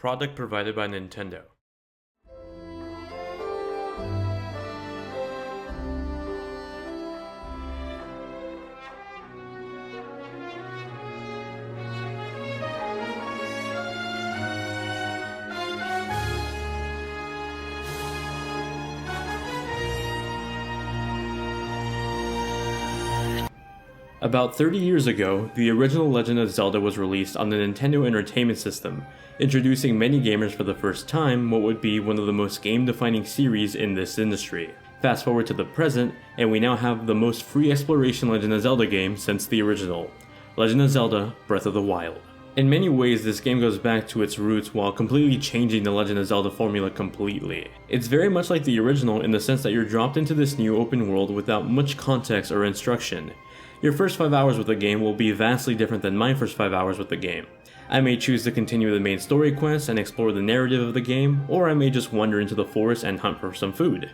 product provided by Nintendo. About 30 years ago, the original Legend of Zelda was released on the Nintendo Entertainment System, introducing many gamers for the first time what would be one of the most game-defining series in this industry. Fast forward to the present, and we now have the most free exploration Legend of Zelda game since the original, Legend of Zelda: Breath of the Wild. In many ways, this game goes back to its roots while completely changing the Legend of Zelda formula completely. It's very much like the original in the sense that you're dropped into this new open world without much context or instruction. Your first 5 hours with the game will be vastly different than my first 5 hours with the game. I may choose to continue the main story quest and explore the narrative of the game, or I may just wander into the forest and hunt for some food.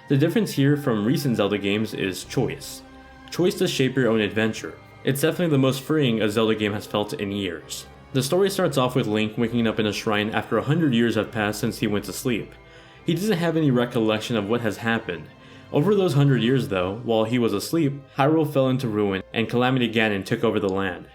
The difference here from recent Zelda games is choice. Choice to shape your own adventure. It's definitely the most freeing a Zelda game has felt in years. The story starts off with Link waking up in a shrine after 100 years have passed since he went to sleep. He doesn't have any recollection of what has happened. Over those 100 years though, while he was asleep, Hyrule fell into ruin and Calamity Ganon took over the land.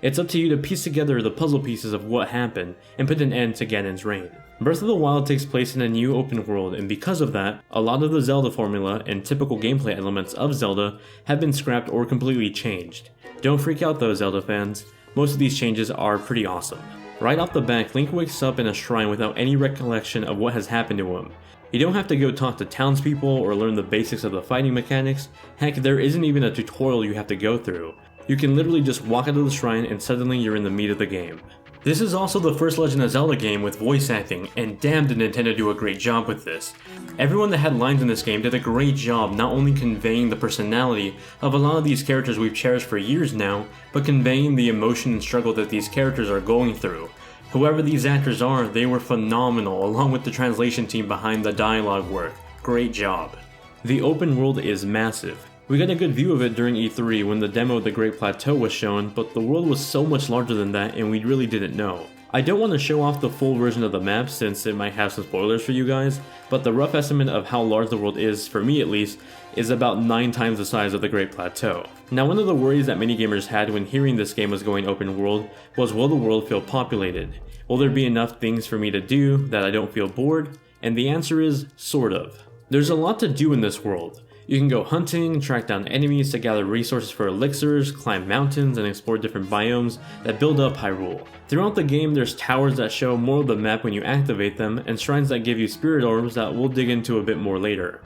It's up to you to piece together the puzzle pieces of what happened and put an end to Ganon's reign. Breath of the Wild takes place in a new open world, and because of that, a lot of the Zelda formula and typical gameplay elements of Zelda have been scrapped or completely changed. Don't freak out though, Zelda fans. Most of these changes are pretty awesome. Right off the bat, Link wakes up in a shrine without any recollection of what has happened to him. You don't have to go talk to townspeople or learn the basics of the fighting mechanics. Heck, there isn't even a tutorial you have to go through. You can literally just walk out of the shrine and suddenly you're in the meat of the game. This is also the first Legend of Zelda game with voice acting, and damn did Nintendo do a great job with this. Everyone that had lines in this game did a great job not only conveying the personality of a lot of these characters we've cherished for years now, but conveying the emotion and struggle that these characters are going through. Whoever these actors are, they were phenomenal, along with the translation team behind the dialogue work. Great job. The open world is massive. We got a good view of it during E3 when the demo of the Great Plateau was shown, but the world was so much larger than that and we really didn't know. I don't want to show off the full version of the map since it might have some spoilers for you guys, but the rough estimate of how large the world is, for me at least, is about 9 times the size of the Great Plateau. Now, one of the worries that many gamers had when hearing this game was going open world was, will the world feel populated? Will there be enough things for me to do that I don't feel bored? And the answer is, sort of. There's a lot to do in this world. You can go hunting, track down enemies to gather resources for elixirs, climb mountains, and explore different biomes that build up Hyrule. Throughout the game, there's towers that show more of the map when you activate them, and shrines that give you spirit orbs that we'll dig into a bit more later.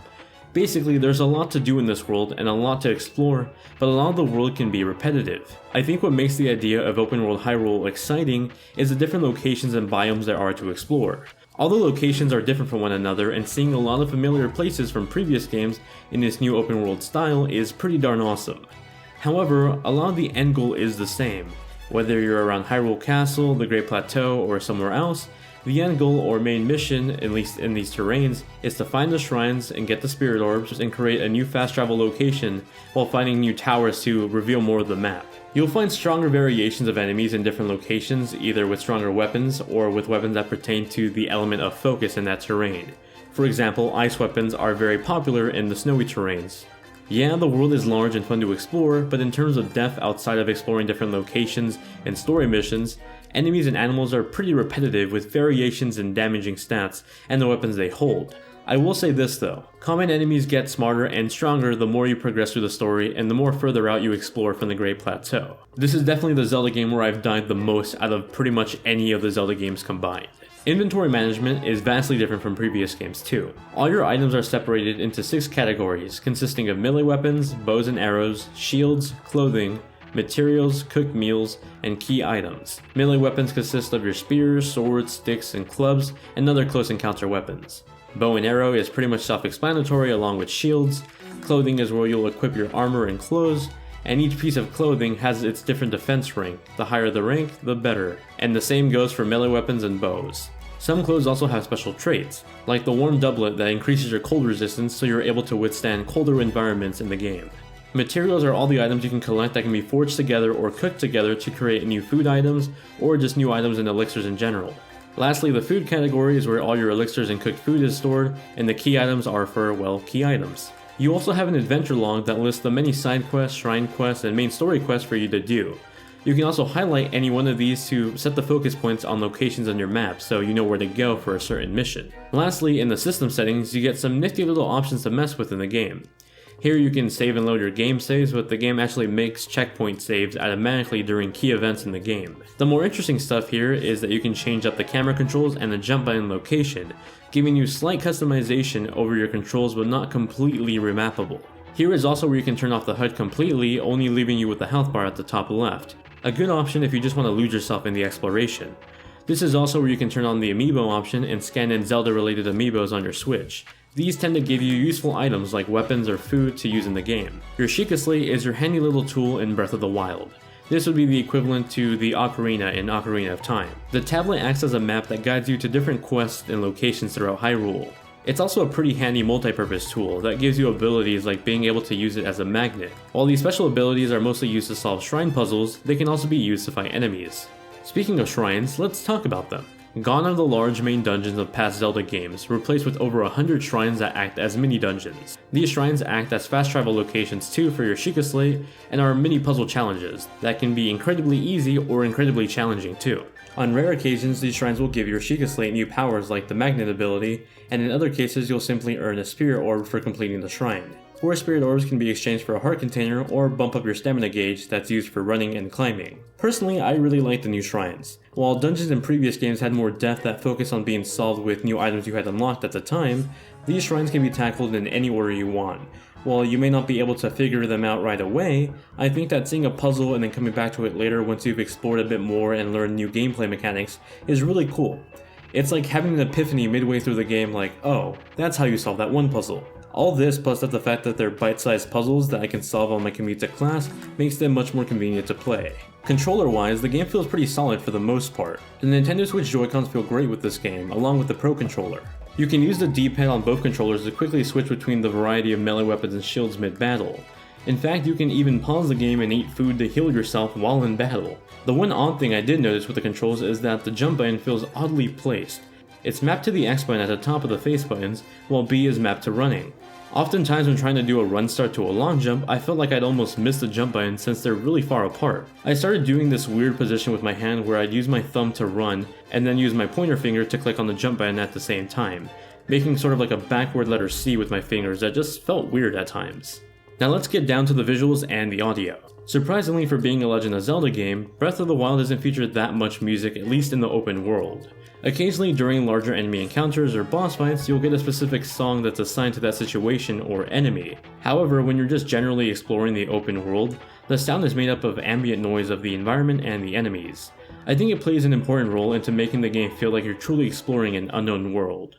Basically, there's a lot to do in this world and a lot to explore, but a lot of the world can be repetitive. I think what makes the idea of open world Hyrule exciting is the different locations and biomes there are to explore. All the locations are different from one another, and seeing a lot of familiar places from previous games in this new open world style is pretty darn awesome. However, a lot of the end goal is the same. Whether you're around Hyrule Castle, the Great Plateau, or somewhere else, the end goal or main mission, at least in these terrains, is to find the shrines and get the spirit orbs and create a new fast travel location while finding new towers to reveal more of the map. You'll find stronger variations of enemies in different locations, either with stronger weapons or with weapons that pertain to the element of focus in that terrain. For example, ice weapons are very popular in the snowy terrains. Yeah, the world is large and fun to explore, but in terms of depth outside of exploring different locations and story missions, enemies and animals are pretty repetitive with variations in damaging stats and the weapons they hold. I will say this though, common enemies get smarter and stronger the more you progress through the story and the more further out you explore from the Great Plateau. This is definitely the Zelda game where I've died the most out of pretty much any of the Zelda games combined. Inventory management is vastly different from previous games too. All your items are separated into 6 categories, consisting of melee weapons, bows and arrows, shields, clothing, materials, cooked meals, and key items. Melee weapons consist of your spears, swords, sticks, and clubs, and other close encounter weapons. Bow and arrow is pretty much self-explanatory along with shields. Clothing is where you'll equip your armor and clothes, and each piece of clothing has its different defense rank. The higher the rank, the better. And the same goes for melee weapons and bows. Some clothes also have special traits, like the warm doublet that increases your cold resistance so you're able to withstand colder environments in the game. Materials are all the items you can collect that can be forged together or cooked together to create new food items, or just new items and elixirs in general. Lastly, the food category is where all your elixirs and cooked food is stored, and the key items are for, well, key items. You also have an adventure log that lists the many side quests, shrine quests, and main story quests for you to do. You can also highlight any one of these to set the focus points on locations on your map so you know where to go for a certain mission. Lastly, in the system settings, you get some nifty little options to mess with in the game. Here you can save and load your game saves, but the game actually makes checkpoint saves automatically during key events in the game. The more interesting stuff here is that you can change up the camera controls and the jump button location, giving you slight customization over your controls but not completely remappable. Here is also where you can turn off the HUD completely, only leaving you with the health bar at the top left. A good option if you just want to lose yourself in the exploration. This is also where you can turn on the amiibo option and scan in Zelda related amiibos on your Switch. These tend to give you useful items like weapons or food to use in the game. Your Sheikah Slate is your handy little tool in Breath of the Wild. This would be the equivalent to the Ocarina in Ocarina of Time. The tablet acts as a map that guides you to different quests and locations throughout Hyrule. It's also a pretty handy multi-purpose tool that gives you abilities like being able to use it as a magnet. While these special abilities are mostly used to solve shrine puzzles, they can also be used to fight enemies. Speaking of shrines, let's talk about them. Gone are the large main dungeons of past Zelda games, replaced with over 100 shrines that act as mini dungeons. These shrines act as fast travel locations too for your Sheikah Slate and are mini puzzle challenges that can be incredibly easy or incredibly challenging too. On rare occasions, these shrines will give your Sheikah Slate new powers like the magnet ability, and in other cases you'll simply earn a spirit orb for completing the shrine. 4 spirit orbs can be exchanged for a heart container or bump up your stamina gauge that's used for running and climbing. Personally, I really like the new shrines. While dungeons in previous games had more depth that focused on being solved with new items you had unlocked at the time, these shrines can be tackled in any order you want. While you may not be able to figure them out right away, I think that seeing a puzzle and then coming back to it later once you've explored a bit more and learned new gameplay mechanics is really cool. It's like having an epiphany midway through the game like, oh, that's how you solve that one puzzle. All this, plus the fact that they're bite-sized puzzles that I can solve on my commute to class, makes them much more convenient to play. Controller-wise, the game feels pretty solid for the most part. The Nintendo Switch Joy-Cons feel great with this game, along with the Pro Controller. You can use the D-pad on both controllers to quickly switch between the variety of melee weapons and shields mid-battle. In fact, you can even pause the game and eat food to heal yourself while in battle. The one odd thing I did notice with the controls is that the jump button feels oddly placed. It's mapped to the X button at the top of the face buttons, while B is mapped to running. Oftentimes when trying to do a run start to a long jump, I felt like I'd almost miss the jump button since they're really far apart. I started doing this weird position with my hand where I'd use my thumb to run, and then use my pointer finger to click on the jump button at the same time, making sort of like a backward letter C with my fingers that just felt weird at times. Now let's get down to the visuals and the audio. Surprisingly for being a Legend of Zelda game, Breath of the Wild doesn't feature that much music, at least in the open world. Occasionally during larger enemy encounters or boss fights, you'll get a specific song that's assigned to that situation or enemy. However, when you're just generally exploring the open world, the sound is made up of ambient noise of the environment and the enemies. I think it plays an important role into making the game feel like you're truly exploring an unknown world.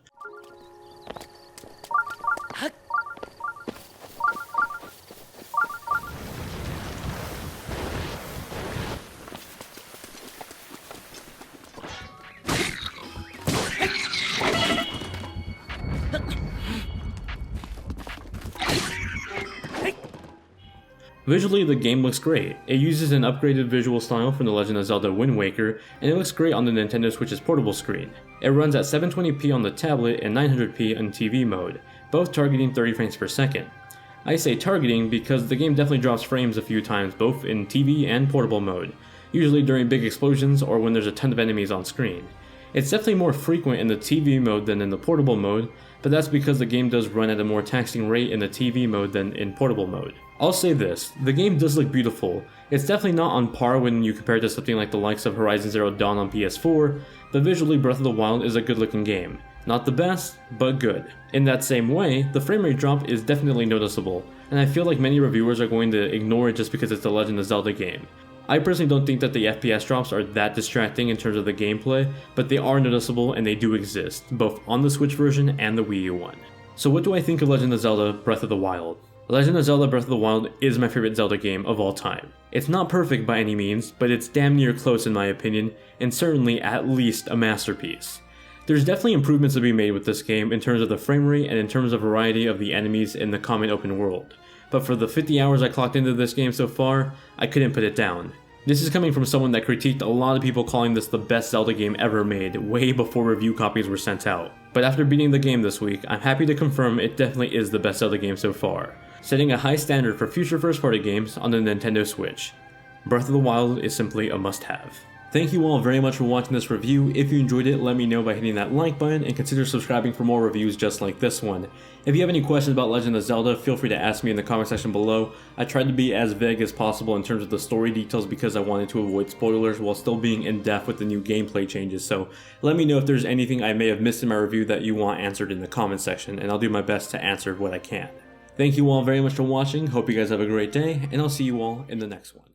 Visually, the game looks great. It uses an upgraded visual style from The Legend of Zelda Wind Waker, and it looks great on the Nintendo Switch's portable screen. It runs at 720p on the tablet and 900p in TV mode, both targeting 30 frames per second. I say targeting because the game definitely drops frames a few times both in TV and portable mode, usually during big explosions or when there's a ton of enemies on screen. It's definitely more frequent in the TV mode than in the portable mode, but that's because the game does run at a more taxing rate in the TV mode than in portable mode. I'll say this, the game does look beautiful. It's definitely not on par when you compare it to something like the likes of Horizon Zero Dawn on PS4, but visually Breath of the Wild is a good looking game. Not the best, but good. In that same way, the frame rate drop is definitely noticeable, and I feel like many reviewers are going to ignore it just because it's a Legend of Zelda game. I personally don't think that the FPS drops are that distracting in terms of the gameplay, but they are noticeable and they do exist, both on the Switch version and the Wii U one. So what do I think of Legend of Zelda Breath of the Wild? Legend of Zelda Breath of the Wild is my favorite Zelda game of all time. It's not perfect by any means, but it's damn near close in my opinion, and certainly at least a masterpiece. There's definitely improvements to be made with this game in terms of the frame rate and in terms of variety of the enemies in the common open world. But for the 50 hours I clocked into this game so far, I couldn't put it down. This is coming from someone that critiqued a lot of people calling this the best Zelda game ever made, way before review copies were sent out. But after beating the game this week, I'm happy to confirm it definitely is the best Zelda game so far, setting a high standard for future first-party games on the Nintendo Switch. Breath of the Wild is simply a must-have. Thank you all very much for watching this review. If you enjoyed it, let me know by hitting that like button and consider subscribing for more reviews just like this one. If you have any questions about Legend of Zelda, feel free to ask me in the comment section below. I tried to be as vague as possible in terms of the story details because I wanted to avoid spoilers while still being in depth with the new gameplay changes, so let me know if there's anything I may have missed in my review that you want answered in the comment section, and I'll do my best to answer what I can. Thank you all very much for watching, hope you guys have a great day, and I'll see you all in the next one.